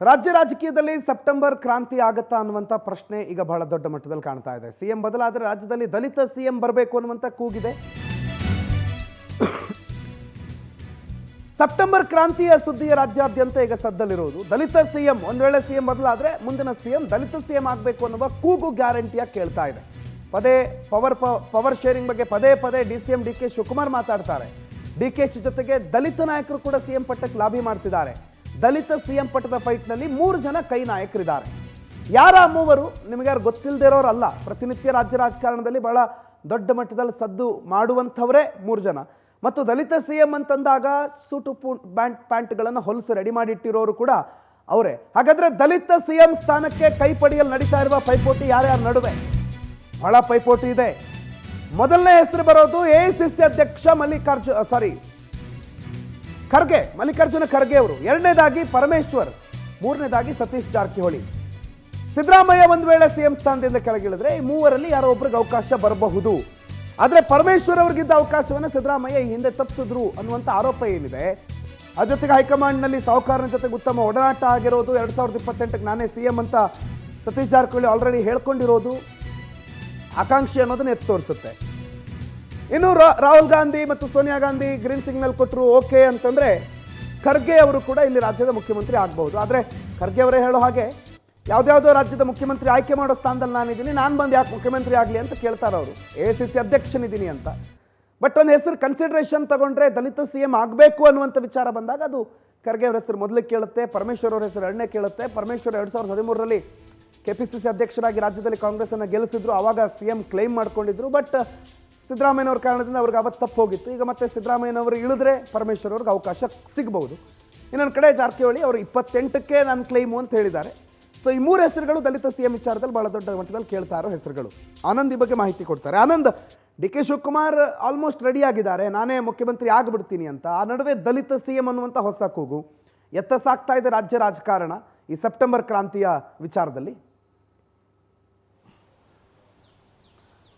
ರಾಜ್ಯ ರಾಜಕೀಯದಲ್ಲಿ ಸೆಪ್ಟೆಂಬರ್ ಕ್ರಾಂತಿ ಆಗತ್ತಾ ಅನ್ನುವಂಥ ಪ್ರಶ್ನೆ ಈಗ ಬಹಳ ದೊಡ್ಡ ಮಟ್ಟದಲ್ಲಿ ಕಾಣ್ತಾ ಇದೆ. ಸಿಎಂ ಬದಲಾದರೆ ರಾಜ್ಯದಲ್ಲಿ ದಲಿತ ಸಿಎಂ ಬರಬೇಕು ಅನ್ನುವಂಥ ಕೂಗಿದೆ. ಸೆಪ್ಟೆಂಬರ್ ಕ್ರಾಂತಿಯ ಸುದ್ದಿಯ ರಾಜ್ಯಾದ್ಯಂತ ಈಗ ಸದ್ದಲ್ಲಿರುವುದು ದಲಿತ ಸಿಎಂ. ಒಂದು ವೇಳೆ ಸಿಎಂ ಬದಲಾದರೆ ಮುಂದಿನ ಸಿಎಂ ದಲಿತ ಸಿಎಂ ಆಗಬೇಕು ಅನ್ನುವ ಕೂಗು ಗ್ಯಾರಂಟಿಯಾಗಿ ಕೇಳ್ತಾ ಇದೆ. ಪವರ್ ಶೇರಿಂಗ್ ಬಗ್ಗೆ ಪದೇ ಪದೇ DCM DK ಶಿವಕುಮಾರ್ ಮಾತಾಡ್ತಾರೆ. DK ಜೊತೆಗೆ ದಲಿತ ನಾಯಕರು ಕೂಡ ಸಿಎಂ ಪಟ್ಟಕ್ಕೆ ಲಾಬಿ ಮಾಡ್ತಿದ್ದಾರೆ. ದಲಿತ ಸಿಎಂ ಪಟ್ಟದ ಫೈಟ್ನಲ್ಲಿ 3 ಜನ ಕೈ ನಾಯಕರಿದ್ದಾರೆ. ಯಾರ ಮೂವರು ನಿಮಗೆ ಯಾರು ಗೊತ್ತಿಲ್ಲದೆ ಇರೋರಲ್ಲ. ಪ್ರತಿನಿತ್ಯ ರಾಜ್ಯ ರಾಜಕಾರಣದಲ್ಲಿ ಬಹಳ ದೊಡ್ಡ ಮಟ್ಟದಲ್ಲಿ ಸದ್ದು ಮಾಡುವಂಥವರೇ 3 ಜನ. ಮತ್ತು ದಲಿತ ಸಿಎಂ ಅಂತಂದಾಗ ಸೂಟು ಪ್ಯಾಂಟ್ಗಳನ್ನು ಹೊಲಸು ರೆಡಿ ಮಾಡಿಟ್ಟಿರೋರು ಕೂಡ ಅವರೇ. ಹಾಗಾದ್ರೆ ದಲಿತ ಸಿಎಂ ಸ್ಥಾನಕ್ಕೆ ಕೈ ಪಡೆಯಲು ನಡೀತಾ ಇರುವ ಪೈಪೋಟಿ ಯಾರ್ಯಾರ ನಡುವೆ? ಬಹಳ ಪೈಪೋಟಿ ಇದೆ. ಮೊದಲನೇ ಹೆಸರು ಬರೋದು AICC ಅಧ್ಯಕ್ಷ ಮಲ್ಲಿಕಾರ್ಜುನ ಖರ್ಗೆ ಅವರು. ಎರಡನೇದಾಗಿ ಪರಮೇಶ್ವರ್, ಮೂರನೇದಾಗಿ ಸತೀಶ್ ಜಾರಕಿಹೊಳಿ. ಸಿದ್ದರಾಮಯ್ಯ ಒಂದು ವೇಳೆ ಸಿಎಂ ಸ್ಥಾನದಿಂದ ಕೆಳಗಿಳಿದ್ರೆ ಈ ಮೂವರಲ್ಲಿ ಯಾರೋ ಒಬ್ರಿಗೆ ಅವಕಾಶ ಬರಬಹುದು. ಆದ್ರೆ ಪರಮೇಶ್ವರ್ ಅವ್ರಿಗಿದ್ದ ಅವಕಾಶವನ್ನ ಸಿದ್ದರಾಮಯ್ಯ ಈ ಹಿಂದೆ ತಪ್ಪಿಸಿದ್ರು ಅನ್ನುವಂಥ ಆರೋಪ ಏನಿದೆ. ಅದ್ರ ಜೊತೆಗೆ ಹೈಕಮಾಂಡ್ ನಲ್ಲಿ ಸಾಹುಕಾರನ ಜೊತೆಗೆ ಉತ್ತಮ ಒಡನಾಟ ಆಗಿರೋದು. 2028ಕ್ಕೆ ನಾನೇ ಸಿಎಂ ಅಂತ ಸತೀಶ್ ಜಾರಕಿಹೊಳಿ ಆಲ್ರೆಡಿ ಹೇಳ್ಕೊಂಡಿರೋದು ಆಕಾಂಕ್ಷಿ ಅನ್ನೋದನ್ನ ಎತ್ತು ತೋರಿಸುತ್ತೆ. ಇನ್ನು ರಾಹುಲ್ ಗಾಂಧಿ ಮತ್ತು ಸೋನಿಯಾ ಗಾಂಧಿ ಗ್ರೀನ್ ಸಿಗ್ನಲ್ ಕೊಟ್ಟರು ಓಕೆ ಅಂತಂದ್ರೆ ಖರ್ಗೆ ಅವರು ಕೂಡ ಇಲ್ಲಿ ರಾಜ್ಯದ ಮುಖ್ಯಮಂತ್ರಿ ಆಗಬಹುದು. ಆದ್ರೆ ಖರ್ಗೆ ಅವರೇ ಹೇಳೋ ಹಾಗೆ ಯಾವ್ದಾವುದೋ ರಾಜ್ಯದ ಮುಖ್ಯಮಂತ್ರಿ ಆಯ್ಕೆ ಮಾಡೋ ಸ್ಥಾನದಲ್ಲಿ ನಾನಿದ್ದೀನಿ, ನಾನು ಬಂದು ಯಾಕೆ ಮುಖ್ಯಮಂತ್ರಿ ಆಗಲಿ ಅಂತ ಕೇಳ್ತಾರೆ ಅವರು. AICC ಅಧ್ಯಕ್ಷನಿದ್ದೀನಿ ಅಂತ. ಬಟ್ ಒಂದು ಹೆಸರು ಕನ್ಸಿಡರೇಷನ್ ತಗೊಂಡ್ರೆ ದಲಿತ ಸಿಎಂ ಆಗಬೇಕು ಅನ್ನುವಂಥ ವಿಚಾರ ಬಂದಾಗ ಅದು ಖರ್ಗೆ ಅವರ ಹೆಸರು ಮೊದಲಿಗೆ ಕೇಳುತ್ತೆ, ಪರಮೇಶ್ವರ್ ಅವರ ಹೆಸರು ಎರಡನೇ ಕೇಳುತ್ತೆ. ಪರಮೇಶ್ವರ್ 2013ರಲ್ಲಿ KPCC ಅಧ್ಯಕ್ಷರಾಗಿ ರಾಜ್ಯದಲ್ಲಿ ಕಾಂಗ್ರೆಸ್ ಅನ್ನು ಗೆಲ್ಲಿಸಿದ್ರು. ಆವಾಗ ಸಿಎಂ ಕ್ಲೈಮ್ ಮಾಡ್ಕೊಂಡಿದ್ರು. ಬಟ್ ಸಿದ್ದರಾಮಯ್ಯನವ್ರ ಕಾರಣದಿಂದ ಅವ್ರಿಗೆ ಅವತ್ತು ತಪ್ಪು ಹೋಗಿತ್ತು. ಈಗ ಮತ್ತೆ ಸಿದ್ದರಾಮಯ್ಯನವರು ಇಳಿದ್ರೆ ಪರಮೇಶ್ವರ್ ಅವ್ರಿಗೆ ಅವಕಾಶ ಸಿಗಬಹುದು. ಇನ್ನೊಂದು ಕಡೆ ಜಾರಕಿಹೊಳಿ ಅವರು 28ಕ್ಕೆ ನಾನು ಕ್ಲೈಮು ಅಂತ ಹೇಳಿದ್ದಾರೆ. ಸೊ ಈ 3 ಹೆಸರುಗಳು ದಲಿತ ಸಿಎಂ ವಿಚಾರದಲ್ಲಿ ಬಹಳ ದೊಡ್ಡ ಮಟ್ಟದಲ್ಲಿ ಕೇಳ್ತಾ ಇರೋ ಹೆಸರುಗಳು. ಆನಂದ್ ಈ ಬಗ್ಗೆ ಮಾಹಿತಿ ಕೊಡ್ತಾರೆ. Anand, DK Shivakumar almost ready ಆಗಿದ್ದಾರೆ, ನಾನೇ ಮುಖ್ಯಮಂತ್ರಿ ಆಗಿಬಿಡ್ತೀನಿ ಅಂತ. ಆ ನಡುವೆ ದಲಿತ ಸಿಎಂ ಅನ್ನುವಂಥ ಹೊಸ ಕೂಗು ಎತ್ತ ಸಾಕ್ತಾ ಇದೆ ರಾಜ್ಯ ರಾಜಕಾರಣ ಈ ಸೆಪ್ಟೆಂಬರ್ ಕ್ರಾಂತಿಯ ವಿಚಾರದಲ್ಲಿ.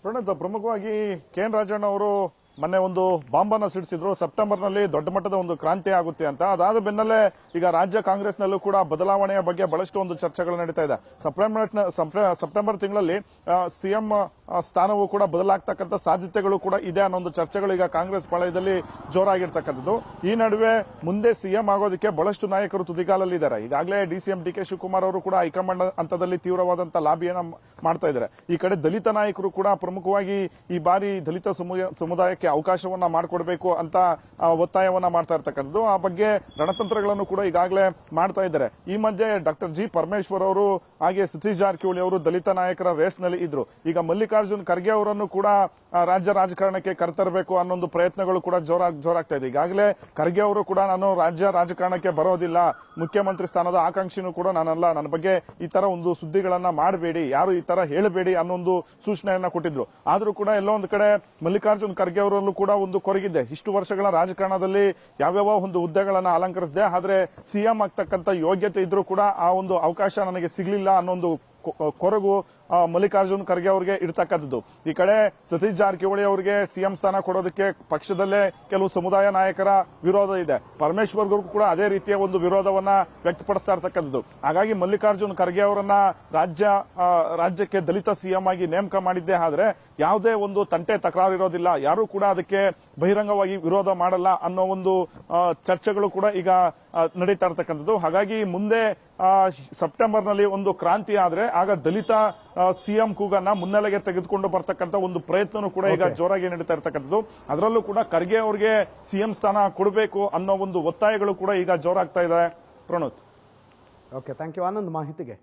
ಪ್ರಣೀತ್, ಪ್ರಮುಖವಾಗಿ KN ರಾಜಣ್ಣ ಅವರು ಮೊನ್ನೆ ಒಂದು ಬಾಂಬನ್ನ ಸಿಡಿಸಿದ್ರು. ಸೆಪ್ಟೆಂಬರ್ನಲ್ಲಿ ದೊಡ್ಡ ಮಟ್ಟದ ಒಂದು ಕ್ರಾಂತಿ ಆಗುತ್ತೆ ಅಂತ. ಅದಾದ ಬೆನ್ನಲ್ಲೇ ಈಗ ರಾಜ್ಯ ಕಾಂಗ್ರೆಸ್ನಲ್ಲೂ ಕೂಡ ಬದಲಾವಣೆಯ ಬಗ್ಗೆ ಬಹಳಷ್ಟು ಒಂದು ಚರ್ಚೆಗಳು ನಡೀತಾ ಇದೆ. ಸೆಪ್ಟೆಂಬರ್ ತಿಂಗಳಲ್ಲಿ ಸಿಎಂ ಸ್ಥಾನವೂ ಕೂಡ ಬದಲಾಗ್ತಕ್ಕಂಥ ಸಾಧ್ಯತೆಗಳು ಕೂಡ ಇದೆ ಅನ್ನೋ ಒಂದು ಚರ್ಚೆಗಳು ಈಗ ಕಾಂಗ್ರೆಸ್ ಪಾಳಯದಲ್ಲಿ ಜೋರಾಗಿರ್ತಕ್ಕಂಥದ್ದು. ಈ ನಡುವೆ ಮುಂದೆ ಸಿಎಂ ಆಗೋದಕ್ಕೆ ಬಹಳಷ್ಟು ನಾಯಕರು ತುದಿಗಾಲಲ್ಲಿದ್ದಾರೆ. ಈಗಾಗಲೇ DCM DK ಶಿವಕುಮಾರ್ ಅವರು ಕೂಡ ಹೈಕಮಾಂಡ್ ಹಂತದಲ್ಲಿ ತೀವ್ರವಾದಂತಹ ಲಾಬಿಯನ್ನ ಮಾಡ್ತಾ ಇದ್ದಾರೆ. ಈ ಕಡೆ ದಲಿತ ನಾಯಕರು ಕೂಡ ಪ್ರಮುಖವಾಗಿ ಈ ಬಾರಿ ದಲಿತ ಸಮುದಾಯಕ್ಕೆ ಅವಕಾಶವನ್ನ ಮಾಡಿಕೊಡ್ಬೇಕು ಅಂತ ಒತ್ತಾಯವನ್ನ ಮಾಡ್ತಾ ಇರ್ತಕ್ಕಂಥದ್ದು. ಆ ಬಗ್ಗೆ ರಣತಂತ್ರಗಳನ್ನು ಕೂಡ ಈಗಾಗಲೇ ಮಾಡ್ತಾ ಇದ್ದಾರೆ. ಈ ಮಧ್ಯೆ ಡಾಕ್ಟರ್ G ಪರಮೇಶ್ವರ್ ಅವರು ಹಾಗೆ ಸತೀಶ್ ಜಾರಕಿಹೊಳಿ ಅವರು ದಲಿತ ನಾಯಕರ ರೇಸ್ ನಲ್ಲಿ ಇದ್ರು. ಈಗ ಮಲ್ಲಿಕಾರ್ಜುನ್ ಖರ್ಗೆ ಅವರನ್ನು ಕೂಡ ರಾಜ್ಯ ರಾಜಕಾರಣಕ್ಕೆ ಕರೆತರಬೇಕು ಅನ್ನೋ ಪ್ರಯತ್ನಗಳು ಕೂಡ ಜೋರಾಗ್ತಾ ಇದೆ. ಈಗಾಗಲೇ ಖರ್ಗೆ ಅವರು ಕೂಡ ನಾನು ರಾಜ್ಯ ರಾಜಕಾರಣಕ್ಕೆ ಬರೋದಿಲ್ಲ, ಮುಖ್ಯಮಂತ್ರಿ ಸ್ಥಾನದ ಆಕಾಂಕ್ಷಿನೂ ಕೂಡ ನಾನಲ್ಲ, ನನ್ನ ಬಗ್ಗೆ ಈ ತರ ಒಂದು ಸುದ್ದಿಗಳನ್ನ ಮಾಡಬೇಡಿ, ಯಾರು ಈ ತರ ಹೇಳಬೇಡಿ ಅನ್ನೋ ಒಂದು ಸೂಚನೆಯನ್ನ ಕೊಟ್ಟಿದ್ರು. ಆದ್ರೂ ಕೂಡ ಎಲ್ಲೋ ಒಂದು ಕಡೆ ಮಲ್ಲಿಕಾರ್ಜುನ್ ಖರ್ಗೆ ಅವರಲ್ಲೂ ಕೂಡ ಒಂದು ಕೊರಗಿದೆ. ಇಷ್ಟು ವರ್ಷಗಳ ರಾಜಕಾರಣದಲ್ಲಿ ಯಾವ್ಯಾವ ಒಂದು ಹುದ್ದೆಗಳನ್ನ ಅಲಂಕರಿಸಿದೆ, ಆದ್ರೆ ಸಿಎಂ ಆಗ್ತಕ್ಕಂಥ ಯೋಗ್ಯತೆ ಇದ್ರೂ ಕೂಡ ಆ ಒಂದು ಅವಕಾಶ ನನಗೆ ಸಿಗ್ಲಿಲ್ಲ ಅನ್ನೋ ಒಂದು ಕೊರಗು ಮಲ್ಲಿಕಾರ್ಜುನ್ ಖರ್ಗೆ ಅವರಿಗೆ ಇರ್ತಕ್ಕಂಥದ್ದು. ಈ ಕಡೆ ಸತೀಶ್ ಜಾರಕಿಹೊಳಿ ಅವರಿಗೆ ಸಿಎಂ ಸ್ಥಾನ ಕೊಡೋದಕ್ಕೆ ಪಕ್ಷದಲ್ಲೇ ಕೆಲವು ಸಮುದಾಯ ನಾಯಕರ ವಿರೋಧ ಇದೆ. ಪರಮೇಶ್ವರ್ಗೂ ಕೂಡ ಅದೇ ರೀತಿಯ ಒಂದು ವಿರೋಧವನ್ನ ವ್ಯಕ್ತಪಡಿಸ್ತಾ ಇರ್ತಕ್ಕಂಥದ್ದು. ಹಾಗಾಗಿ ಮಲ್ಲಿಕಾರ್ಜುನ್ ಖರ್ಗೆ ಅವರನ್ನ ರಾಜ್ಯಕ್ಕೆ ದಲಿತ ಸಿಎಂ ಆಗಿ ನೇಮಕ ಮಾಡಿದ್ದೇ ಆದ್ರೆ ಯಾವುದೇ ಒಂದು ತಂಟೆ ತಕರಾರು ಇರೋದಿಲ್ಲ, ಯಾರು ಕೂಡ ಅದಕ್ಕೆ ಬಹಿರಂಗವಾಗಿ ವಿರೋಧ ಮಾಡಲ್ಲ ಅನ್ನೋ ಒಂದು ಚರ್ಚೆಗಳು ಕೂಡ ಈಗ ನಡೀತಾ ಇರ್ತಕ್ಕಂಥದ್ದು. ಹಾಗಾಗಿ ಮುಂದೆ ಸೆಪ್ಟೆಂಬರ್ನಲ್ಲಿ ಒಂದು ಕ್ರಾಂತಿ ಆದ್ರೆ ಆಗ ದಲಿತ ಸಿಎಂ ಕೂಗನ್ನ ಮುನ್ನೆಲೆಗೆ ತೆಗೆದುಕೊಂಡು ಬರ್ತಕ್ಕಂಥ ಒಂದು ಪ್ರಯತ್ನನೂ ಕೂಡ ಈಗ ಜೋರಾಗಿ ನಡೀತಾ ಇರ್ತಕ್ಕಂಥದ್ದು. ಅದರಲ್ಲೂ ಕೂಡ ಖರ್ಗೆ ಅವರಿಗೆ ಸಿಎಂ ಸ್ಥಾನ ಕೊಡಬೇಕು ಅನ್ನೋ ಒಂದು ಒತ್ತಾಯಗಳು ಕೂಡ ಈಗ ಜೋರಾಗ್ತಾ ಇದೆ. Pranoth, okay, thank you Anand ಮಾಹಿತಿಗೆ.